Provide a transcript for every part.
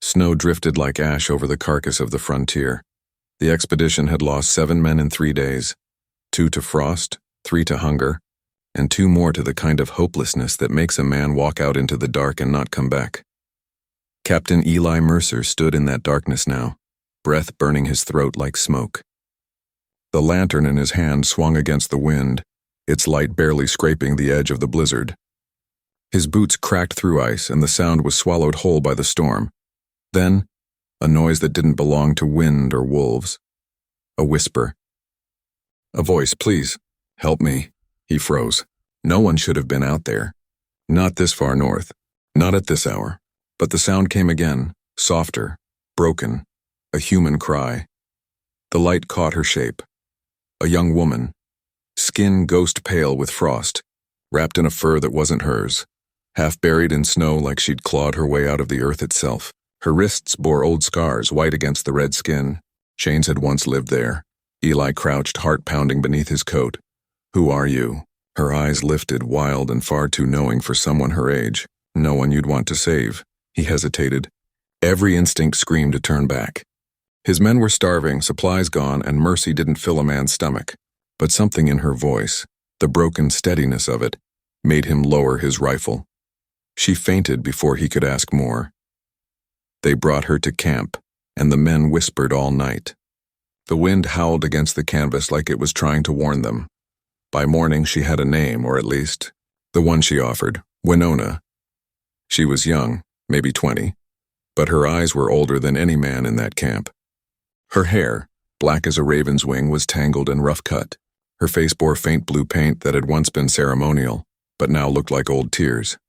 Snow drifted like ash over the carcass of the frontier. The expedition had lost 7 men in 3 days, 2 to frost, 3 to hunger, and 2 more to the kind of hopelessness that makes a man walk out into the dark and not come back. Captain Eli Mercer stood in that darkness now, breath burning his throat like smoke. The lantern in his hand swung against the wind, its light barely scraping the edge of the blizzard. His boots cracked through ice and the sound was swallowed whole by the storm. Then, a noise that didn't belong to wind or wolves. A whisper. A voice, please, help me. He froze. No one should have been out there. Not this far north. Not at this hour. But the sound came again, softer, broken, a human cry. The light caught her shape. A young woman, skin ghost pale with frost, wrapped in a fur that wasn't hers, half buried in snow like she'd clawed her way out of the earth itself. Her wrists bore old scars white against the red skin. Chains had once lived there. Eli crouched, heart pounding beneath his coat. Who are you? Her eyes lifted, wild and far too knowing for someone her age. No one you'd want to save. He hesitated. Every instinct screamed to turn back. His men were starving, supplies gone, and mercy didn't fill a man's stomach. But something in her voice, the broken steadiness of it, made him lower his rifle. She fainted before he could ask more. They brought her to camp, and the men whispered all night. The wind howled against the canvas like it was trying to warn them. By morning she had a name, or at least, the one she offered, Winona. She was young, maybe 20, but her eyes were older than any man in that camp. Her hair, black as a raven's wing, was tangled and rough-cut. Her face bore faint blue paint that had once been ceremonial, but now looked like old tears.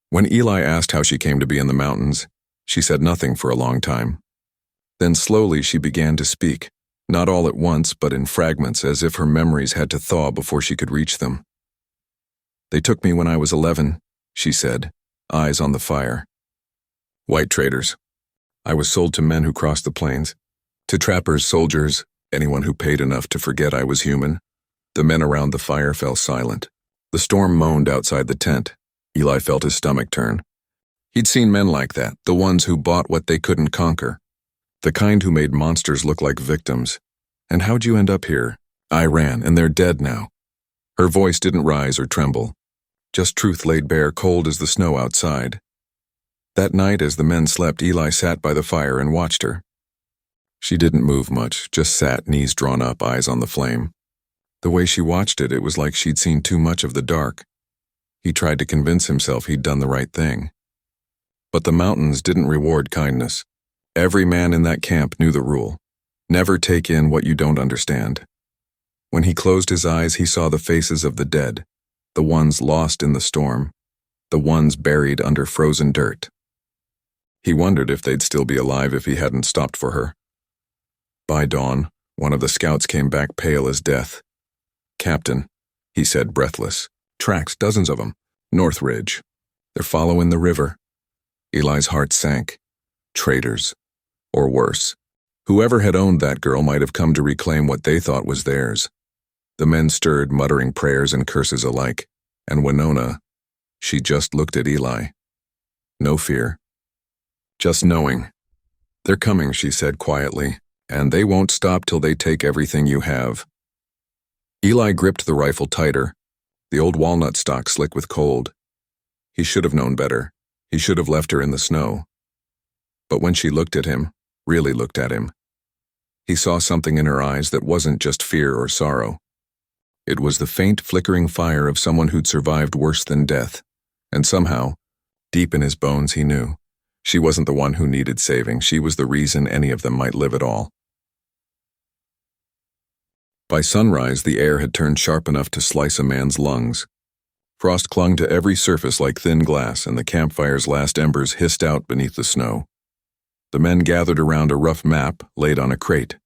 When Eli asked how she came to be in the mountains, she said nothing for a long time. Then slowly she began to speak, not all at once but in fragments as if her memories had to thaw before she could reach them. They took me when I was 11, she said, eyes on the fire. White traders. I was sold to men who crossed the plains. To trappers, soldiers, anyone who paid enough to forget I was human. The men around the fire fell silent. The storm moaned outside the tent. Eli felt his stomach turn. He'd seen men like that, the ones who bought what they couldn't conquer. The kind who made monsters look like victims. And how'd you end up here? I ran, and they're dead now. Her voice didn't rise or tremble. Just truth laid bare, cold as the snow outside. That night, as the men slept, Eli sat by the fire and watched her. She didn't move much, just sat, knees drawn up, eyes on the flame. The way she watched it, it was like she'd seen too much of the dark. He tried to convince himself he'd done the right thing. But the mountains didn't reward kindness. Every man in that camp knew the rule. Never take in what you don't understand. When he closed his eyes, he saw the faces of the dead, the ones lost in the storm, the ones buried under frozen dirt. He wondered if they'd still be alive if he hadn't stopped for her. By dawn, one of the scouts came back pale as death. Captain, he said, breathless. Tracks, dozens of them. North Ridge. They're following the river. Eli's heart sank. Traitors. Or worse. Whoever had owned that girl might have come to reclaim what they thought was theirs. The men stirred, muttering prayers and curses alike. And Winona, she just looked at Eli. No fear. Just knowing. They're coming, she said quietly, and they won't stop till they take everything you have. Eli gripped the rifle tighter, the old walnut stock slick with cold. He should have known better. He should have left her in the snow. But when she looked at him, really looked at him, he saw something in her eyes that wasn't just fear or sorrow. It was the faint flickering fire of someone who'd survived worse than death, and somehow, deep in his bones, he knew she wasn't the one who needed saving. She was the reason any of them might live at all. By sunrise, the air had turned sharp enough to slice a man's lungs. Frost clung to every surface like thin glass, and the campfire's last embers hissed out beneath the snow. The men gathered around a rough map laid on a crate.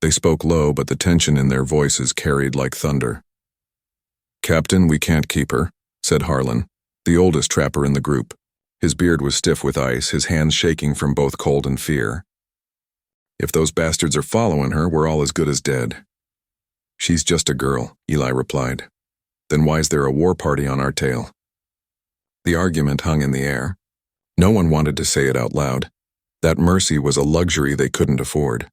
They spoke low, but the tension in their voices carried like thunder. "Captain, we can't keep her," said Harlan, the oldest trapper in the group. His beard was stiff with ice, his hands shaking from both cold and fear. "If those bastards are following her, we're all as good as dead." "She's just a girl," Eli replied. "Then why's there a war party on our tail?" The argument hung in the air. No one wanted to say it out loud. That mercy was a luxury they couldn't afford.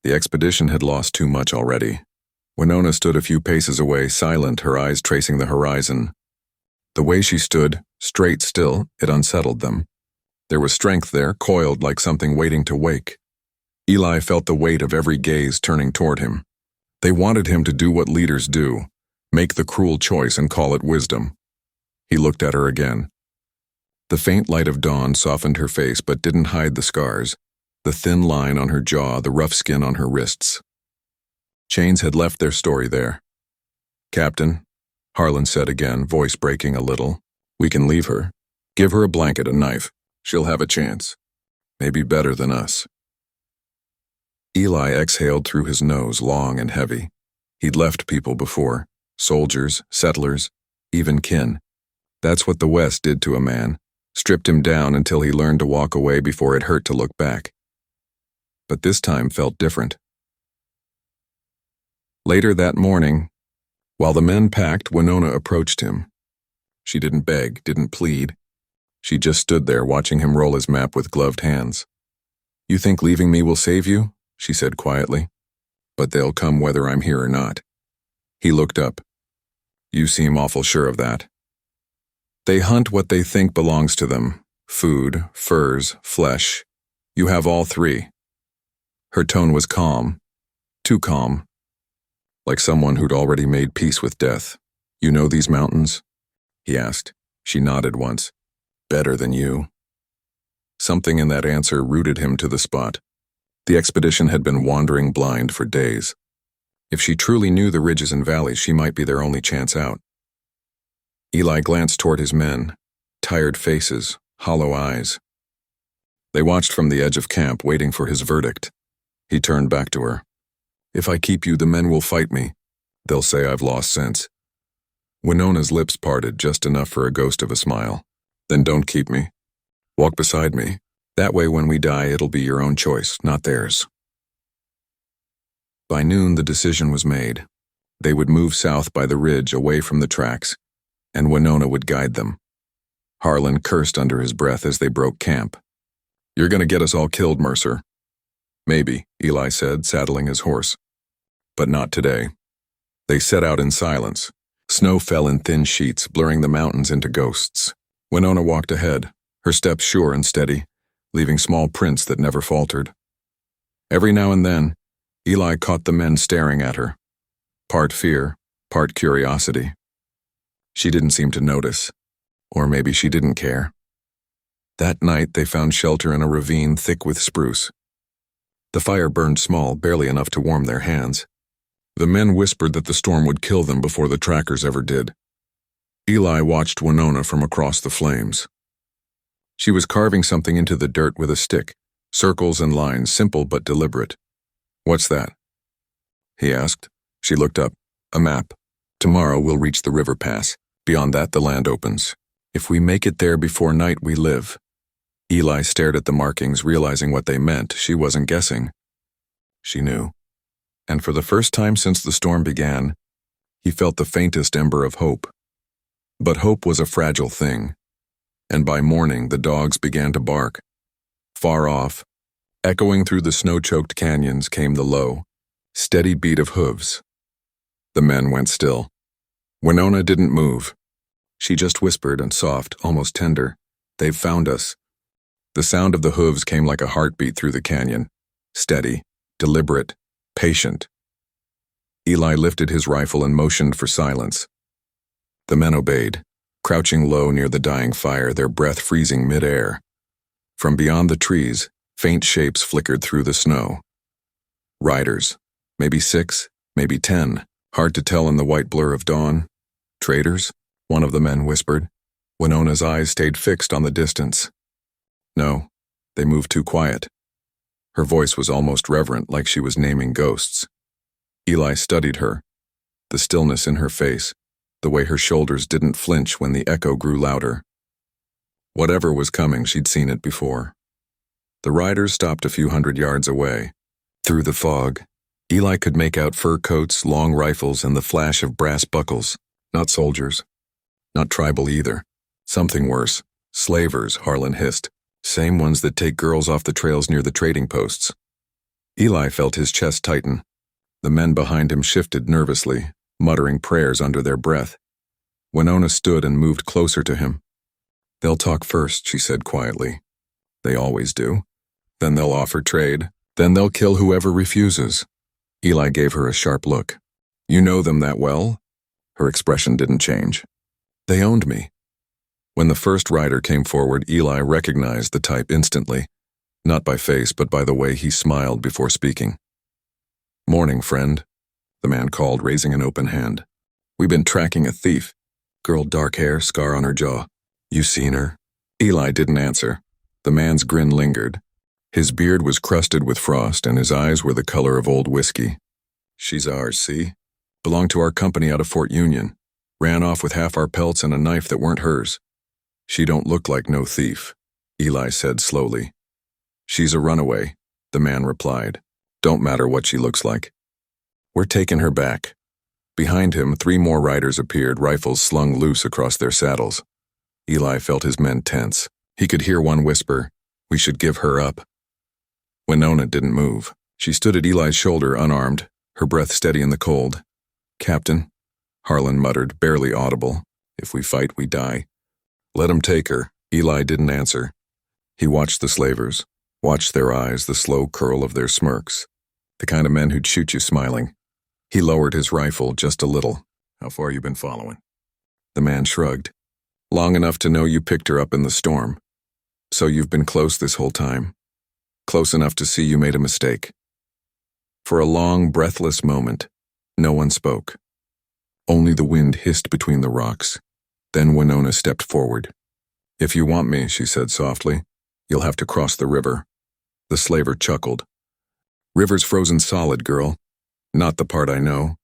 The expedition had lost too much already. Winona stood a few paces away, silent, her eyes tracing the horizon. The way she stood, straight still, it unsettled them. There was strength there, coiled like something waiting to wake. Eli felt the weight of every gaze turning toward him. They wanted him to do what leaders do, make the cruel choice and call it wisdom. He looked at her again. The faint light of dawn softened her face but didn't hide the scars, the thin line on her jaw, the rough skin on her wrists. Chains had left their story there. "Captain," Harlan said again, voice breaking a little, "we can leave her. Give her a blanket, a knife. She'll have a chance. Maybe better than us." Eli exhaled through his nose, long and heavy. He'd left people before, soldiers, settlers, even kin. That's what the West did to a man, stripped him down until he learned to walk away before it hurt to look back. But this time felt different. Later that morning, while the men packed, Winona approached him. She didn't beg, didn't plead. She just stood there watching him roll his map with gloved hands. "You think leaving me will save you?" she said quietly. "But they'll come whether I'm here or not." He looked up. "You seem awful sure of that." "They hunt what they think belongs to them. Food, furs, flesh. You have all three." Her tone was calm. Too calm. Like someone who'd already made peace with death. "You know these mountains?" he asked. She nodded once. "Better than you." Something in that answer rooted him to the spot. The expedition had been wandering blind for days. If she truly knew the ridges and valleys, she might be their only chance out. Eli glanced toward his men, tired faces, hollow eyes. They watched from the edge of camp, waiting for his verdict. He turned back to her. "If I keep you, the men will fight me. They'll say I've lost sense." Winona's lips parted just enough for a ghost of a smile. "Then don't keep me. Walk beside me. That way when we die, it'll be your own choice, not theirs." By noon, the decision was made. They would move south by the ridge, away from the tracks, and Winona would guide them. Harlan cursed under his breath as they broke camp. "You're gonna get us all killed, Mercer." "Maybe," Eli said, saddling his horse. "But not today." They set out in silence. Snow fell in thin sheets, blurring the mountains into ghosts. Winona walked ahead, her steps sure and steady, leaving small prints that never faltered. Every now and then, Eli caught the men staring at her. Part fear, part curiosity. She didn't seem to notice. Or maybe she didn't care. That night, they found shelter in a ravine thick with spruce. The fire burned small, barely enough to warm their hands. The men whispered that the storm would kill them before the trackers ever did. Eli watched Winona from across the flames. She was carving something into the dirt with a stick, circles and lines, simple but deliberate. "What's that?" he asked. She looked up. "A map. Tomorrow we'll reach the river pass. Beyond that, the land opens. If we make it there before night, we live." Eli stared at the markings, realizing what they meant. She wasn't guessing. She knew. And for the first time since the storm began, he felt the faintest ember of hope. But hope was a fragile thing. And by morning, the dogs began to bark. Far off, echoing through the snow-choked canyons, came the low, steady beat of hooves. The men went still. Winona didn't move. She just whispered and soft, almost tender, "They've found us." The sound of the hooves came like a heartbeat through the canyon, steady, deliberate, patient. Eli lifted his rifle and motioned for silence. The men obeyed, crouching low near the dying fire, their breath freezing mid-air. From beyond the trees, faint shapes flickered through the snow. Riders, maybe 6, maybe 10, hard to tell in the white blur of dawn. "Traders?" one of the men whispered. Winona's eyes stayed fixed on the distance. "No, they moved too quiet." Her voice was almost reverent, like she was naming ghosts. Eli studied her, the stillness in her face, the way her shoulders didn't flinch when the echo grew louder. Whatever was coming, she'd seen it before. The riders stopped a few hundred yards away. Through the fog, Eli could make out fur coats, long rifles, and the flash of brass buckles. Not soldiers. Not tribal either. Something worse. "Slavers," Harlan hissed. Same ones that take girls off the trails near the trading posts. Eli felt his chest tighten. The men behind him shifted nervously, muttering prayers under their breath. Winona stood and moved closer to him. "They'll talk first," she said quietly. "They always do. Then they'll offer trade. Then they'll kill whoever refuses." Eli gave her a sharp look. "You know them that well?" Her expression didn't change. "They owned me." When the first rider came forward, Eli recognized the type instantly, not by face but by the way he smiled before speaking. "Morning, friend," the man called, raising an open hand. "We've been tracking a thief. Girl, dark hair, scar on her jaw. You seen her?" Eli didn't answer. The man's grin lingered. His beard was crusted with frost and his eyes were the color of old whiskey. "She's ours, see? Belonged to our company out of Fort Union. Ran off with half our pelts and a knife that weren't hers. She don't look like no thief," Eli said slowly. "She's a runaway," the man replied. "Don't matter what she looks like. We're taking her back." Behind him, 3 more riders appeared, rifles slung loose across their saddles. Eli felt his men tense. He could hear one whisper, "We should give her up." Winona didn't move. She stood at Eli's shoulder, unarmed, her breath steady in the cold. "Captain," Harlan muttered, barely audible, "if we fight, we die." "Let 'em take her." Eli didn't answer. He watched the slavers, watched their eyes, the slow curl of their smirks, the kind of men who'd shoot you smiling. He lowered his rifle just a little. "How far you been following?" The man shrugged. "Long enough to know you picked her up in the storm. So you've been close this whole time. Close enough to see you made a mistake." For a long, breathless moment, no one spoke. Only the wind hissed between the rocks. Then Winona stepped forward. "If you want me," she said softly, "you'll have to cross the river." The slaver chuckled. "River's frozen solid, girl. Not the part I know."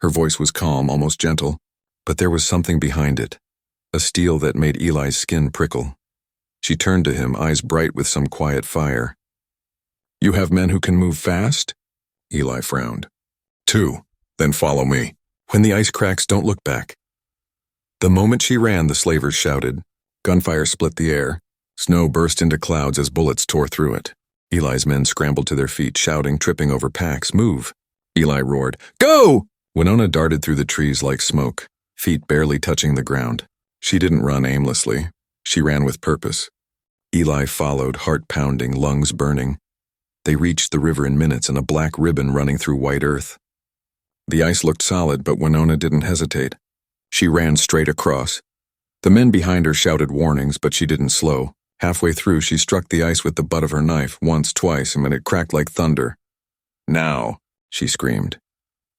Her voice was calm, almost gentle, but there was something behind it, a steel that made Eli's skin prickle. She turned to him, eyes bright with some quiet fire. "You have men who can move fast?" Eli frowned. "2. Then follow me. When the ice cracks, don't look back." The moment she ran, the slavers shouted. Gunfire split the air. Snow burst into clouds as bullets tore through it. Eli's men scrambled to their feet, shouting, tripping over packs. "Move!" Eli roared. "Go!" Winona darted through the trees like smoke, feet barely touching the ground. She didn't run aimlessly. She ran with purpose. Eli followed, heart pounding, lungs burning. They reached the river in minutes, and a black ribbon running through white earth. The ice looked solid, but Winona didn't hesitate. She ran straight across. The men behind her shouted warnings, but she didn't slow. Halfway through, she struck the ice with the butt of her knife, once, twice, and it cracked like thunder. "Now!" she screamed.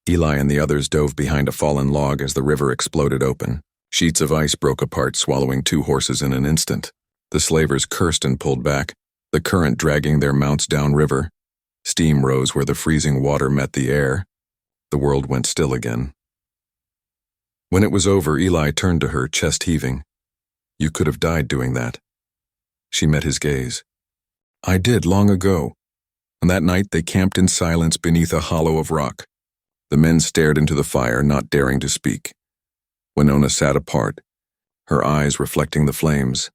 Eli and the others dove behind a fallen log as the river exploded open. Sheets of ice broke apart, swallowing 2 horses in an instant. The slavers cursed and pulled back, the current dragging their mounts downriver. Steam rose where the freezing water met the air. The world went still again. When it was over, Eli turned to her, chest heaving. "You could have died doing that." She met his gaze. "I did, long ago." And that night they camped in silence beneath a hollow of rock. The men stared into the fire, not daring to speak. Winona sat apart, her eyes reflecting the flames.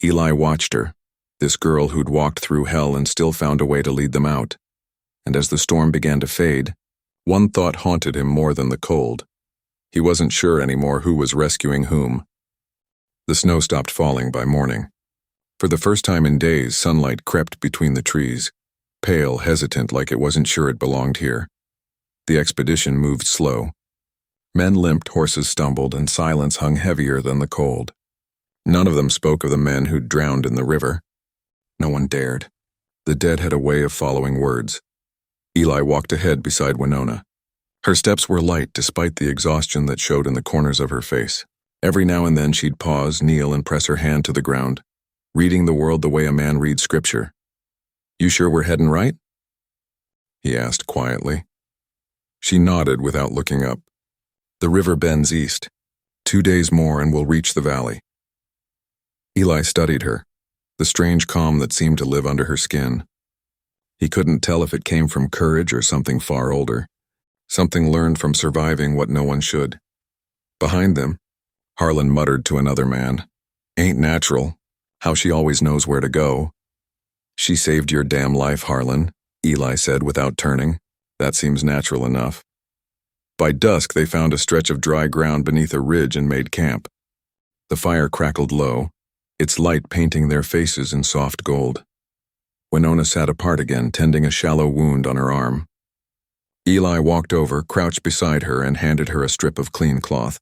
Eli watched her, this girl who'd walked through hell and still found a way to lead them out. And as the storm began to fade, one thought haunted him more than the cold. He wasn't sure anymore who was rescuing whom. The snow stopped falling by morning. For the first time in days, sunlight crept between the trees, pale, hesitant, like it wasn't sure it belonged here. The expedition moved slow. Men limped, horses stumbled, and silence hung heavier than the cold. None of them spoke of the men who'd drowned in the river. No one dared. The dead had a way of following words. Eli walked ahead beside Winona. Her steps were light despite the exhaustion that showed in the corners of her face. Every now and then she'd pause, kneel, and press her hand to the ground, reading the world the way a man reads scripture. "You sure we're heading right?" he asked quietly. She nodded without looking up. "The river bends east. 2 days more and we'll reach the valley." Eli studied her, the strange calm that seemed to live under her skin. He couldn't tell if it came from courage or something far older, something learned from surviving what no one should. Behind them, Harlan muttered to another man, "Ain't natural. How she always knows where to go. She saved your damn life, Harlan, Eli said without turning. That seems natural enough. By dusk, they found a stretch of dry ground beneath a ridge and made camp. The fire crackled low, its light painting their faces in soft gold. Winona sat apart again, tending a shallow wound on her arm. Eli walked over, crouched beside her, and handed her a strip of clean cloth.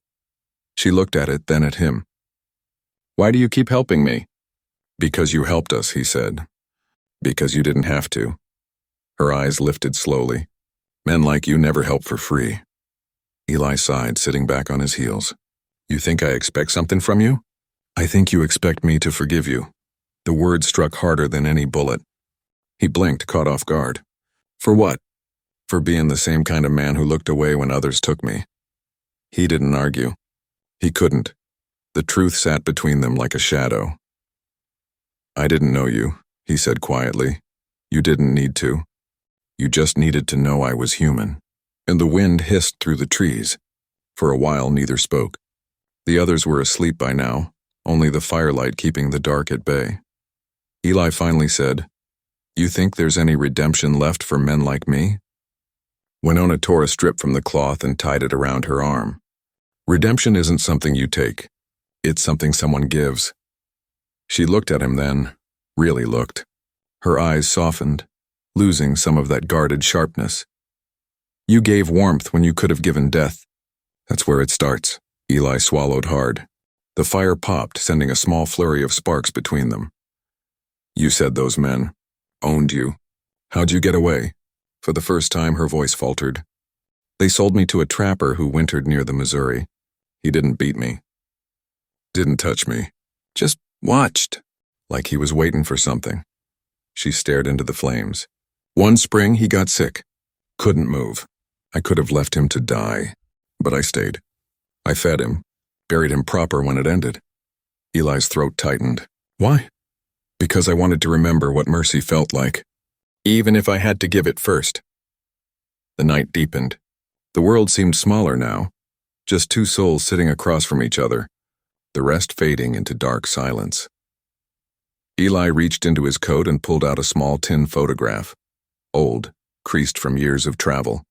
She looked at it, then at him. "Why do you keep helping me?" "Because you helped us," he said. "Because you didn't have to." Her eyes lifted slowly. "Men like you never help for free." Eli sighed, sitting back on his heels. "You think I expect something from you?" "I think you expect me to forgive you." The word struck harder than any bullet. He blinked, caught off guard. "For what?" "For being the same kind of man who looked away when others took me." He didn't argue. He couldn't. The truth sat between them like a shadow. "I didn't know you," he said quietly. "You didn't need to. You just needed to know I was human." And the wind hissed through the trees. For a while, neither spoke. The others were asleep by now, only the firelight keeping the dark at bay. Eli finally said, "You think there's any redemption left for men like me?" Winona tore a strip from the cloth and tied it around her arm. "Redemption isn't something you take. It's something someone gives." She looked at him then, really looked. Her eyes softened, losing some of that guarded sharpness. "You gave warmth when you could have given death." "That's where it starts." Eli swallowed hard. The fire popped, sending a small flurry of sparks between them. "You said those men owned you. How'd you get away?" For the first time, her voice faltered. "They sold me to a trapper who wintered near the Missouri. He didn't beat me. Didn't touch me. Just watched, like he was waiting for something." She stared into the flames. "One spring, he got sick. Couldn't move. I could have left him to die, but I stayed. I fed him, buried him proper when it ended." Eli's throat tightened. "Why?" "Because I wanted to remember what mercy felt like, even if I had to give it first." The night deepened. The world seemed smaller now, just two souls sitting across from each other, the rest fading into dark silence. Eli reached into his coat and pulled out a small tin photograph, old, creased from years of travel.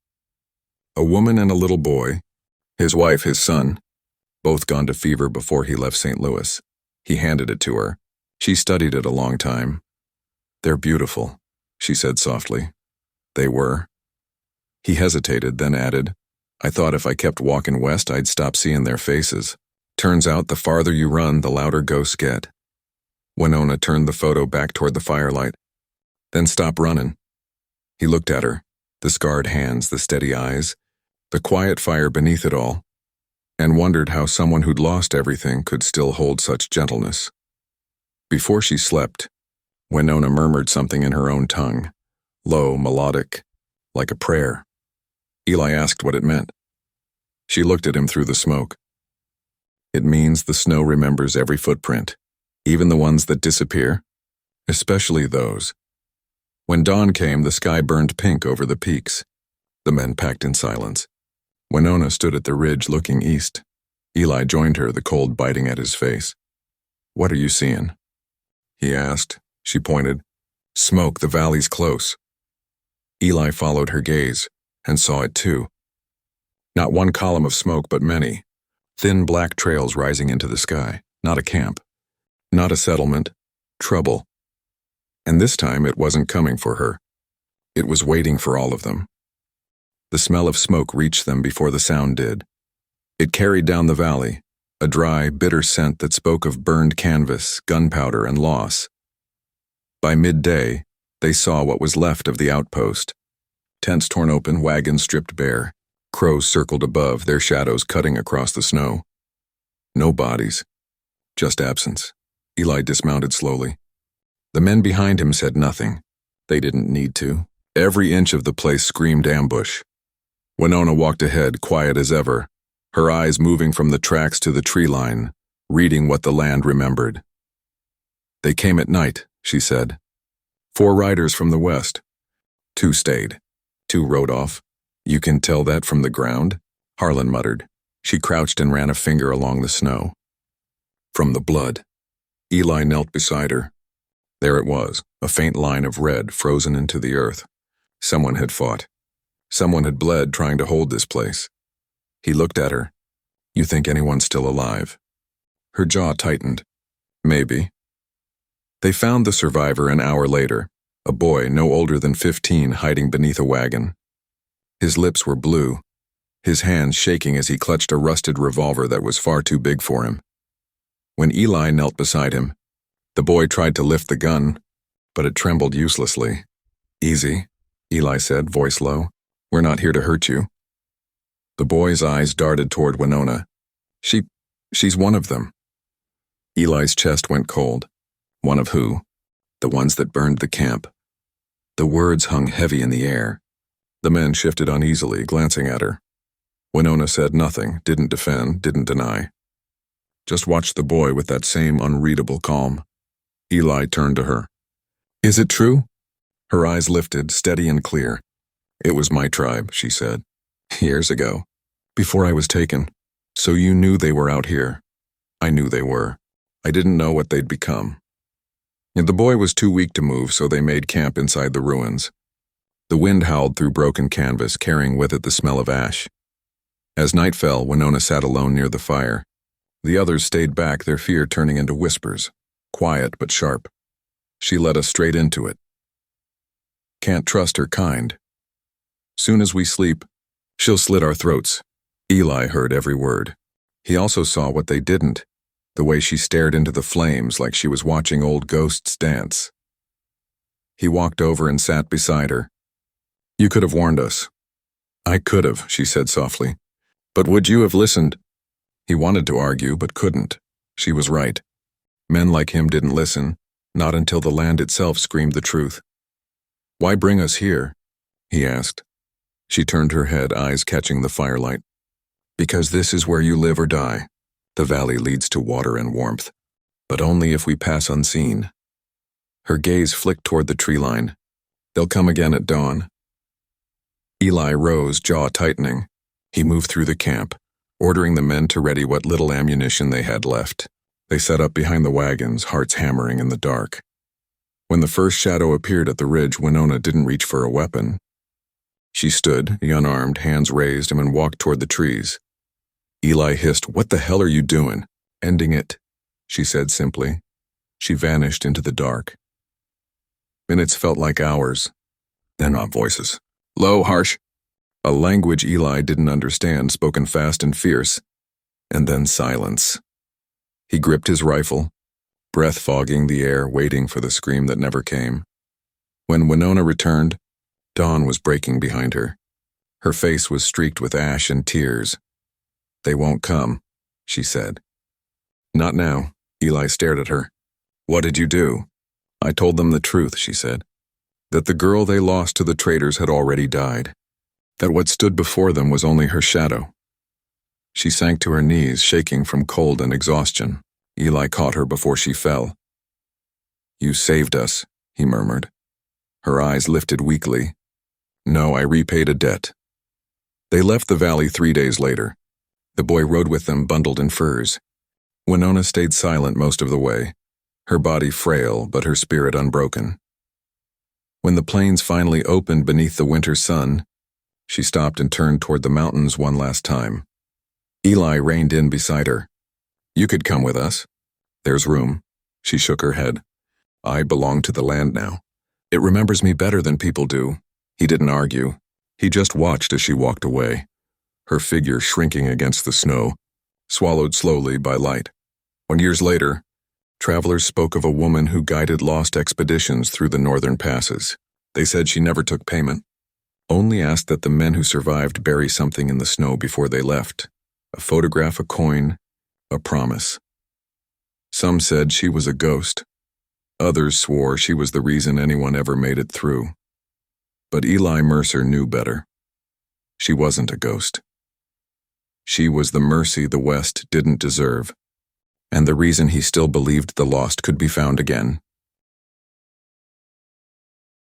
A woman and a little boy, his wife, his son, both gone to fever before he left St. Louis. He handed it to her. She studied it a long time. "They're beautiful," she said softly. They were. He hesitated, then added, "I thought if I kept walking west, I'd stop seeing their faces. Turns out the farther you run, the louder ghosts get." Winona turned the photo back toward the firelight. "Then stop running." He looked at her, the scarred hands, the steady eyes, the quiet fire beneath it all, and wondered how someone who'd lost everything could still hold such gentleness. Before she slept, Winona murmured something in her own tongue, low, melodic, like a prayer. Eli asked what it meant. She looked at him through the smoke. "It means the snow remembers every footprint, even the ones that disappear, especially those." When dawn came, the sky burned pink over the peaks. The men packed in silence. Winona stood at the ridge looking east. Eli joined her, the cold biting at his face. "What are you seeing?" he asked. She pointed. "Smoke, the valley's close." Eli followed her gaze, and saw it too. Not one column of smoke, but many. Thin black trails rising into the sky. Not a camp. Not a settlement. Trouble. And this time it wasn't coming for her. It was waiting for all of them. The smell of smoke reached them before the sound did. It carried down the valley, a dry, bitter scent that spoke of burned canvas, gunpowder, and loss. By midday, they saw what was left of the outpost. Tents torn open, wagons stripped bare. Crows circled above, their shadows cutting across the snow. No bodies. Just absence. Eli dismounted slowly. The men behind him said nothing. They didn't need to. Every inch of the place screamed ambush. Winona walked ahead, quiet as ever, her eyes moving from the tracks to the tree line, reading what the land remembered. "They came at night," she said. 4 riders from the west. 2 stayed. 2 rode off. "You can tell that from the ground?" Harlan muttered. She crouched and ran a finger along the snow. "From the blood." Eli knelt beside her. There it was, a faint line of red frozen into the earth. Someone had fought. Someone had bled trying to hold this place. He looked at her. You think anyone's still alive? Her jaw tightened. Maybe. They found the survivor an hour later, a boy no older than 15 hiding beneath a wagon. His lips were blue, his hands shaking as he clutched a rusted revolver that was far too big for him. When Eli knelt beside him, the boy tried to lift the gun, but it trembled uselessly. Easy, Eli said, voice low. We're not here to hurt you. The boy's eyes darted toward Winona. She's one of them. Eli's chest went cold. One of who? The ones that burned the camp. The words hung heavy in the air. The men shifted uneasily, glancing at her. Winona said nothing, didn't defend, didn't deny. Just watched the boy with that same unreadable calm. Eli turned to her. Is it true? Her eyes lifted, steady and clear. It was my tribe, she said. Years ago. Before I was taken. So you knew they were out here. I knew they were. I didn't know what they'd become. And the boy was too weak to move, so they made camp inside the ruins. The wind howled through broken canvas, carrying with it the smell of ash. As night fell, Winona sat alone near the fire. The others stayed back, their fear turning into whispers, quiet but sharp. She led us straight into it. Can't trust her kind. Soon as we sleep, she'll slit our throats. Eli heard every word. He also saw what they didn't, the way she stared into the flames like she was watching old ghosts dance. He walked over and sat beside her. You could have warned us. I could have, she said softly. But would you have listened? He wanted to argue, but couldn't. She was right. Men like him didn't listen, not until the land itself screamed the truth. Why bring us here? He asked. She turned her head, eyes catching the firelight. Because this is where you live or die. The valley leads to water and warmth, but only if we pass unseen. Her gaze flicked toward the tree line. They'll come again at dawn. Eli rose, jaw tightening. He moved through the camp, ordering the men to ready what little ammunition they had left. They set up behind the wagons, hearts hammering in the dark. When the first shadow appeared at the ridge, Winona didn't reach for a weapon. She stood, unarmed, hands raised, and walked toward the trees. Eli hissed, "What the hell are you doing?" "Ending it," she said simply. She vanished into the dark. Minutes felt like hours. Then voices. Low, harsh. A language Eli didn't understand, spoken fast and fierce. And then silence. He gripped his rifle, breath fogging the air, waiting for the scream that never came. When Winona returned, dawn was breaking behind her. Her face was streaked with ash and tears. They won't come, she said. Not now, Eli stared at her. What did you do? I told them the truth, she said. That the girl they lost to the traitors had already died. That what stood before them was only her shadow. She sank to her knees, shaking from cold and exhaustion. Eli caught her before she fell. You saved us, he murmured. Her eyes lifted weakly. No, I repaid a debt. They left the valley 3 days later. The boy rode with them, bundled in furs. Winona stayed silent most of the way, her body frail but her spirit unbroken. When the plains finally opened beneath the winter sun, she stopped and turned toward the mountains one last time. Eli reined in beside her. You could come with us. There's room. She shook her head. I belong to the land now. It remembers me better than people do. He didn't argue. He just watched as she walked away, her figure shrinking against the snow, swallowed slowly by light. When years later, travelers spoke of a woman who guided lost expeditions through the northern passes. They said she never took payment, only asked that the men who survived bury something in the snow before they left. A photograph, a coin, a promise. Some said she was a ghost. Others swore she was the reason anyone ever made it through. But Eli Mercer knew better. She wasn't a ghost. She was the mercy the West didn't deserve, and the reason he still believed the lost could be found again.